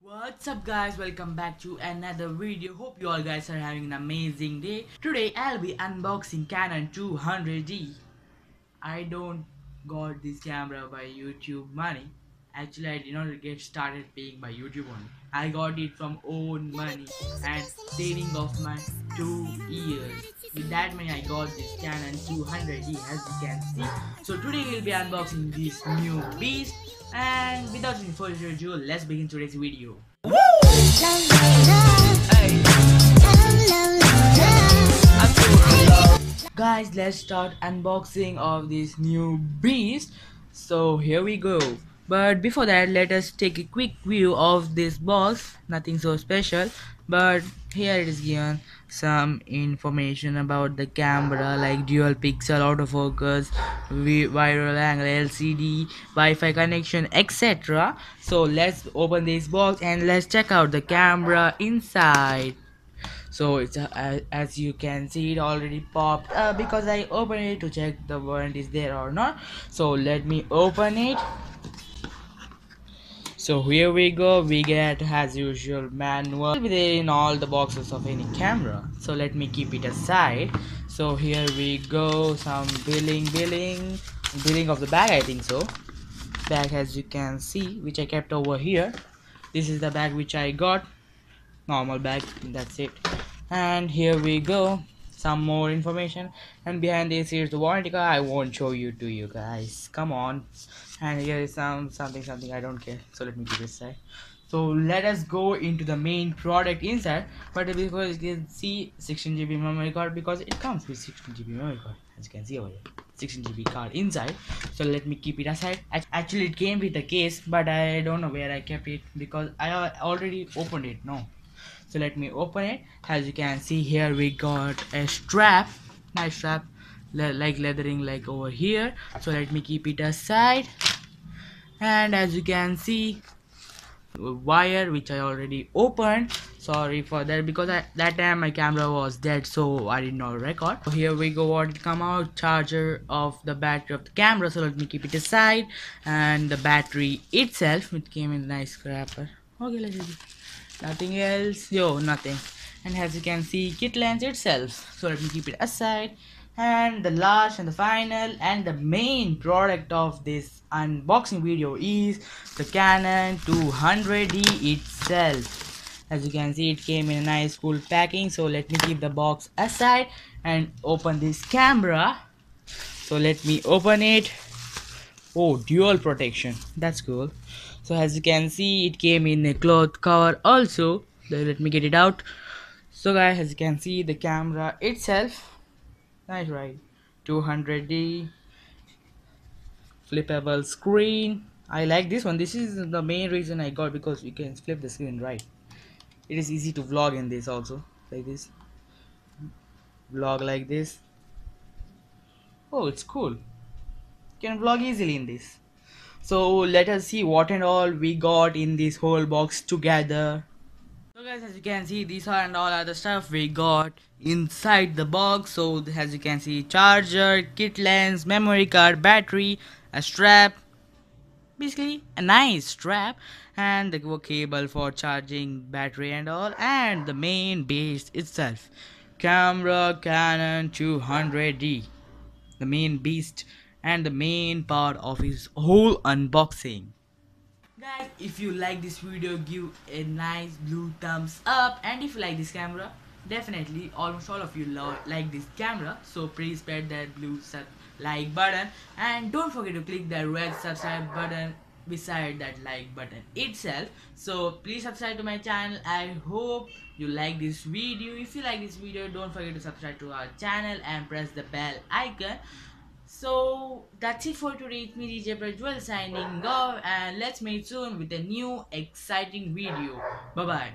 What's up guys, welcome back to another video. Hope you all guys are having an amazing day. Today I'll be unboxing Canon 200D. I don't got this camera by YouTube money. Actually, I did not get started paying by YouTube only. I got it from own money and saving of my 2 years. With that money I got this Canon 200D as you can see. So today we'll be unboxing this new beast, and without any further ado, let's begin today's video. Guys, let's start unboxing of this new beast. So here we go. But before that, let us take a quick view of this box. Nothing so special, but here it is given some information about the camera, like dual pixel autofocus, viral angle, LCD, Wi-Fi connection, etc. So let's open this box and let's check out the camera inside. So it's as you can see, it already popped up because I opened it to check the warranty is there or not. So let me open it. So here we go, we get as usual manual within all the boxes of any camera. So let me keep it aside. So here we go, some billing of the bag, I think so. Bag, as you can see, which I kept over here. This is the bag which I got, normal bag, that's it. And here we go, some more information, and behind this is the warranty card. I won't show you to you guys, come on. And here is something I don't care, so let me keep it aside. So let us go into the main product inside. But because you can see 16GB memory card, because it comes with 16GB memory card, as you can see over here, 16GB card inside. So let me keep it aside. Actually it came with a case, but I don't know where I kept it because I already opened it. No, so let me open it. As you can see, here we got a strap, nice strap, like leathering, like over here. So let me keep it aside. And as you can see, wire which I already opened. Sorry for that, because that time my camera was dead, so I did not record. So here we go, what it come out, charger of the battery of the camera. So let me keep it aside. And the battery itself, it came in a nice scrapper. Okay, let's see. Nothing else, nothing. And as you can see, kit lens itself. So let me keep it aside. And the last and the final and the main product of this unboxing video is the Canon 200D itself. As you can see, it came in a nice cool packing. So let me keep the box aside and open this camera. So let me open it. Oh, dual protection, that's cool. So as you can see, it came in a cloth cover also. Let me get it out. So guys, as you can see, the camera itself, nice, right? 200D flippable screen. I like this one. This is the main reason I got, because you can flip the screen, right? It is easy to vlog in this also, like this. Vlog like this. Oh, it's cool. You can vlog easily in this. So let us see what and all we got in this whole box together. So guys, as you can see, these are and all other stuff we got inside the box. So as you can see, charger, kit lens, memory card, battery, a strap, basically a nice strap, and the cable for charging battery and all, and the main base itself, camera Canon 200D, the main beast and the main part of his whole unboxing. Guys, if you like this video, give a nice blue thumbs up, and if you like this camera, definitely almost all of you like this camera, so please spread that blue like button, and don't forget to click the red subscribe button beside that like button itself. So please subscribe to my channel. I hope you like this video. If you like this video, don't forget to subscribe to our channel and press the bell icon. So that's it for today. It's me, Dslr, signing off, and let's meet soon with a new exciting video. Bye bye.